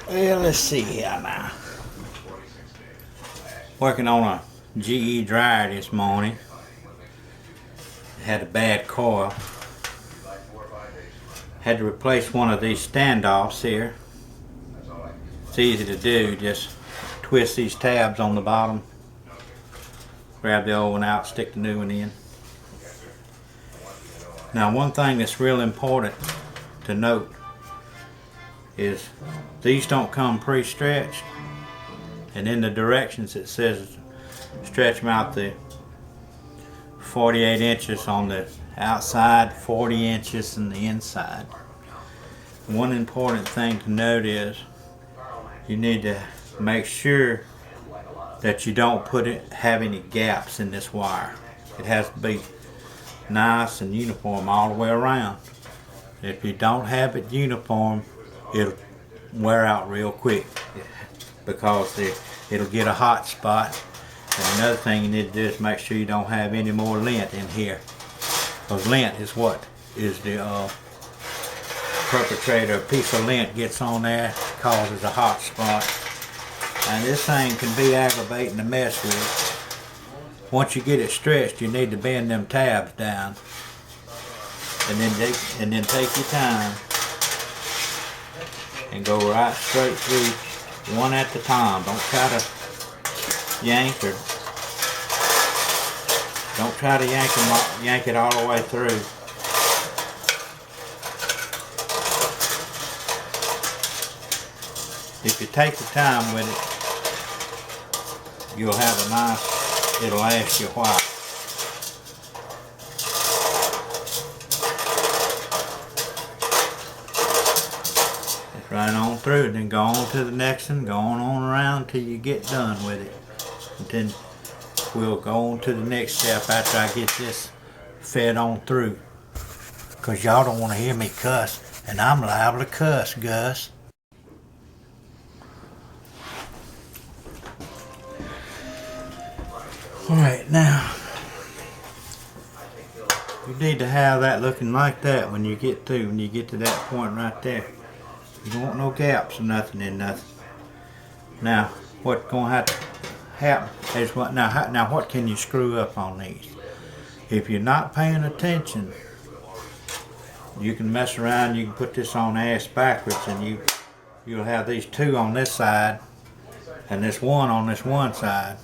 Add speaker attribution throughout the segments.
Speaker 1: Well, let's see here now. Working on a GE dryer this morning. Had a bad coil. Had to replace one of these standoffs here. It's easy to do, just twist these tabs on the bottom, grab the old one out, stick the new one in. Now, one thing that's real important to note is these don't come pre-stretched, and in the directions it says stretch them out the 48 inches on the outside, 40 inches on the inside. One important thing to note is you need to make sure that you don't have any gaps in this wire. It has to be nice and uniform all the way around. If you don't have it uniform, it'll wear out real quick because it'll get a hot spot. And another thing you need to do is make sure you don't have any more lint in here, because lint is what is the perpetrator. A piece of lint gets on there, causes a hot spot, and this thing can be aggravating to mess with. Once you get it stretched, you need to bend them tabs down, and then take your time and go right straight through, one at a time. Don't try to yank or don't try to yank it all the way through. If you take the time with it, you'll have a nice, it'll last you a while. Just right on through, then go on to the next one, go on around till you get done with it. And then we'll go on to the next step after I get this fed on through. Because y'all don't want to hear me cuss, and I'm liable to cuss, Gus. Alright, now, you need to have that looking like that when you get through, when you get to that point right there. You don't want no gaps or nothing in nothing. Now, what's going to have to happen is now what can you screw up on these? If you're not paying attention, you can mess around, you can put this on ass backwards, and you'll have these two on this side and this one on this one side,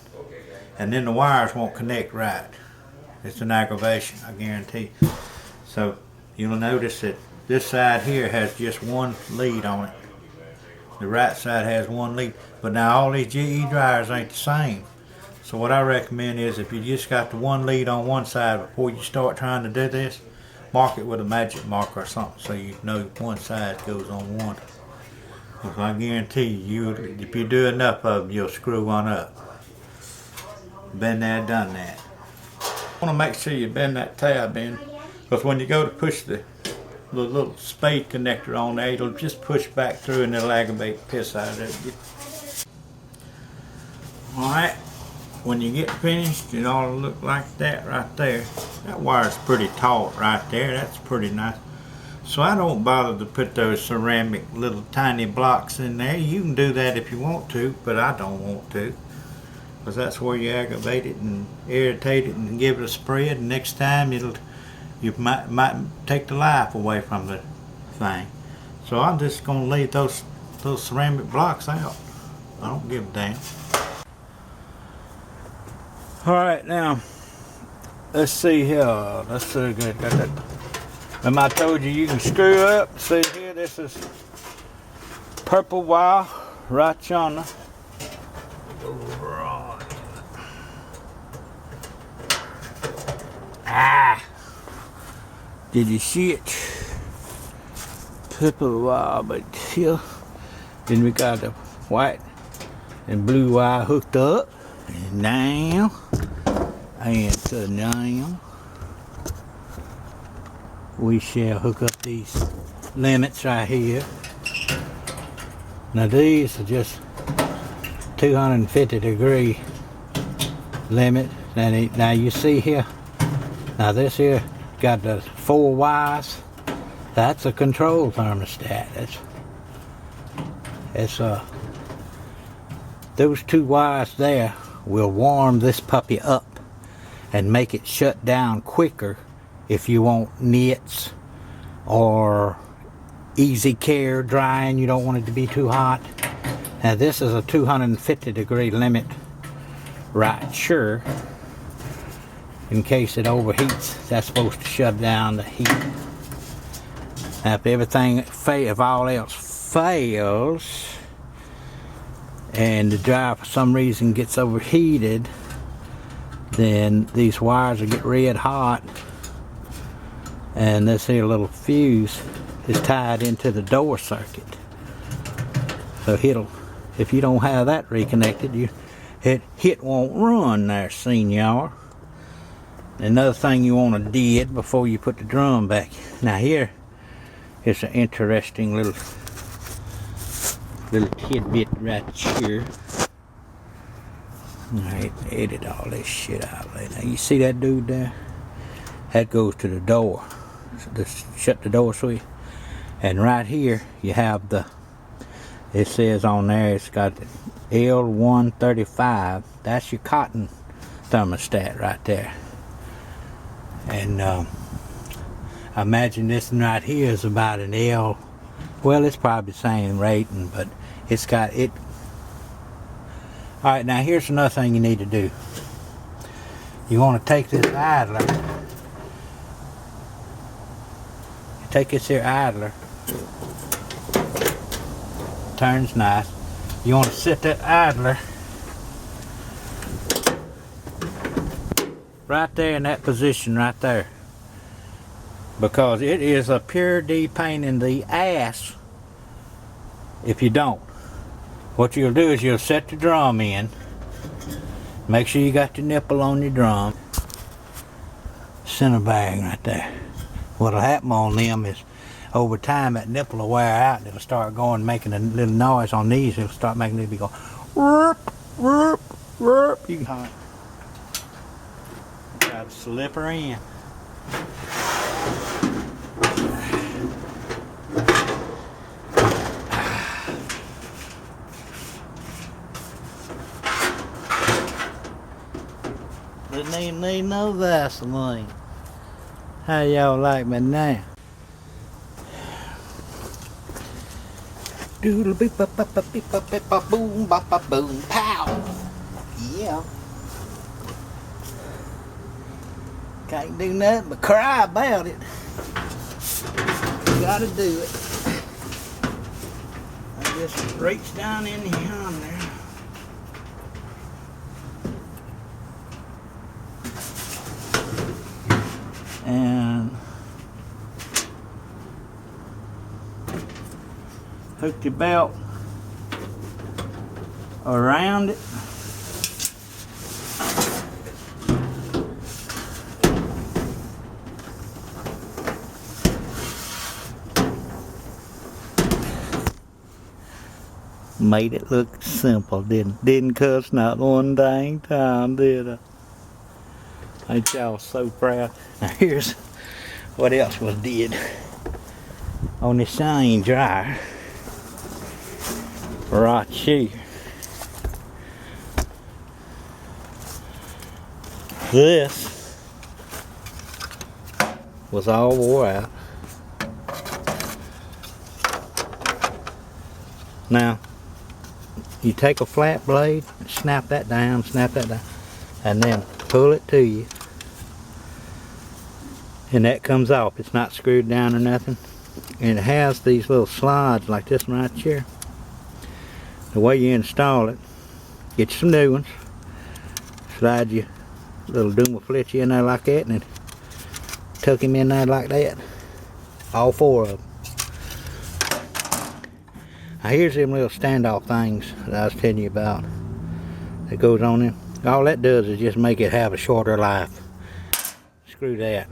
Speaker 1: and then the wires won't connect right. It's an aggravation, I guarantee. So you'll notice that this side here has just one lead on it. The right side has one lead. But now all these GE dryers ain't the same. So what I recommend is, if you just got the one lead on one side before you start trying to do this, mark it with a magic marker or something so you know one side goes on one. Because I guarantee you, if you do enough of them, you'll screw one up. Been there, done that. You want to make sure you bend that tab in, because when you go to push the little spade connector on there, it'll just push back through and it'll aggravate the piss out of it. Alright, when you get finished, it ought to look like that right there. That wire's pretty taut right there. That's pretty nice. So I don't bother to put those ceramic little tiny blocks in there. You can do that if you want to, but I don't want to, because that's where you aggravate it and irritate it and give it a spread, and next time you might take the life away from the thing. So I'm just going to leave those ceramic blocks out. I don't give a damn. Alright, now let's see here. Let's see. Got that. Remember I told you can screw up. See here, this is purple wire right yonder. Ah! Did you see it? Purple wire, but here. Then we got the white and blue wire hooked up. And now, we shall hook up these limits right here. Now these are just 250 degree limit. Now you see here, now this here got the 4 wires. That's a control thermostat. It's those two wires there will warm this puppy up and make it shut down quicker if you want nits or easy care drying. You don't want it to be too hot. Now this is a 250 degree limit right sure. In case it overheats, that's supposed to shut down the heat. Now if everything if all else fails and the dryer for some reason gets overheated, then these wires will get red hot, and this here little fuse is tied into the door circuit. So if you don't have that reconnected, it won't run there, Yall. Another thing you want to do before you put the drum back. Now here is an interesting little tidbit right here. I edit all this shit out later. Now you see that dude there? That goes to the door. Just shut the door switch. And right here you have it says on there, it's got L135. That's your cotton thermostat right there. And I imagine this one right here is about an L. Well, it's probably the same rating, but it's got it. Alright, now here's another thing you need to do. You want to take this idler. Take this here idler. Turns nice. You want to set that idler right there in that position right there, because it is a pure D pain in the ass if you don't. What you'll do is you'll set the drum in, make sure you got your nipple on your drum, center bag right there. What'll happen on them is over time that nipple will wear out and it'll start going, making a little noise on these. It'll start making it be going whoop, whoop, whoop. You can try to slip her in. Didn't even need no Vaseline. How y'all like me now? Doodle beep ba ba ba beep ba beep ba boom ba ba boom pow. Yeah. Can't do nothing but cry about it. Gotta do it. I just reach down in yonder. And hook your belt around it. Made it look simple, didn't cuss not one dang time, did I? Ain't y'all so proud? Now here's what else was did on this same dryer right here. This was all wore out. Now you take a flat blade, snap that down, and then pull it to you. And that comes off. It's not screwed down or nothing. And it has these little slides like this one right here. The way you install it, get you some new ones, slide your little Duma Fletcher in there like that, and then tuck him in there like that. All four of them. Now here's them little standoff things that I was telling you about that goes on in. All that does is just make it have a shorter life. Screw that.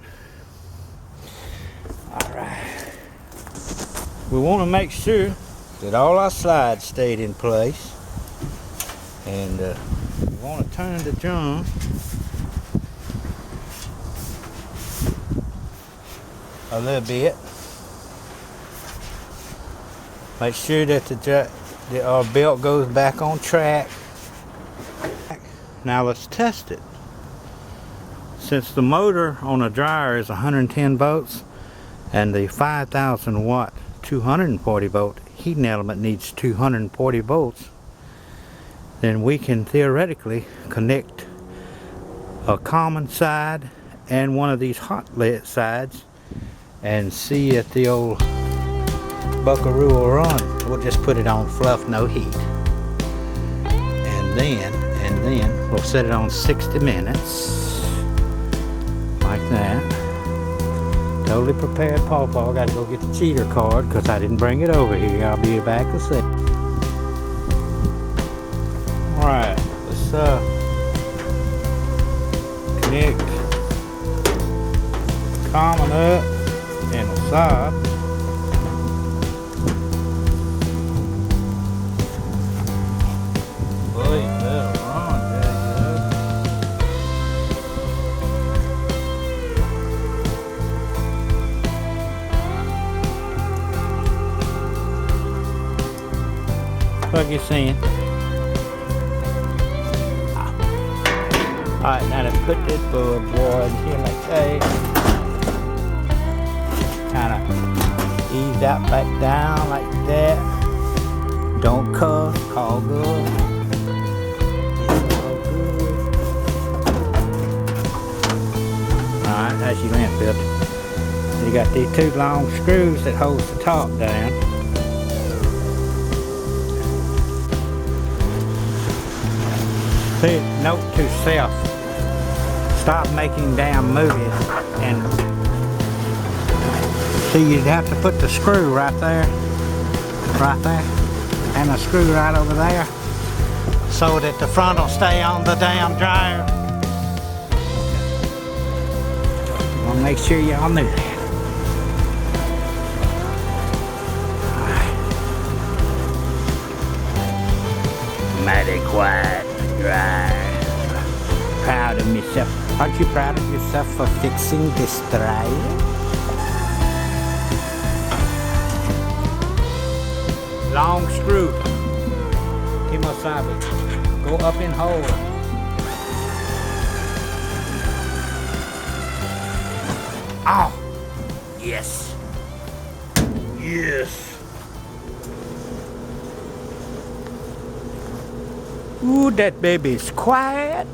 Speaker 1: Alright. We want to make sure that all our slides stayed in place. And we want to turn the drum a little bit. Make sure that the belt goes back on track. Now let's test it. Since the motor on a dryer is 110 volts and the 5,000 watt 240 volt heating element needs 240 volts, then we can theoretically connect a common side and one of these hot lit sides and see if the old buckaroo will run. We'll just put it on fluff, no heat, and then we'll set it on 60 minutes like that. Totally prepared Paw Paw. Gotta go get the cheater card because I didn't bring it over here. I'll be back a sec. Alright, let's connect common up and the side. Boy, that'll run, Jack. What you seeing? Alright, now to put this board here like that. Kinda ease out back down like that. Don't cuff, all good. Alright, that's your lamp filter. You got these two long screws that holds the top down. See, note to self, stop making damn movies. And see, you'd have to put the screw right there, and the screw right over there, so that the front will stay on the damn dryer. You want to make sure y'all knew that. Mighty quiet. Right. Proud of myself. Aren't you proud of yourself for fixing this dryer? Long screw. Kimosabi. Go up in hole. Oh! Yes. Yes. Ooh, that baby's quiet.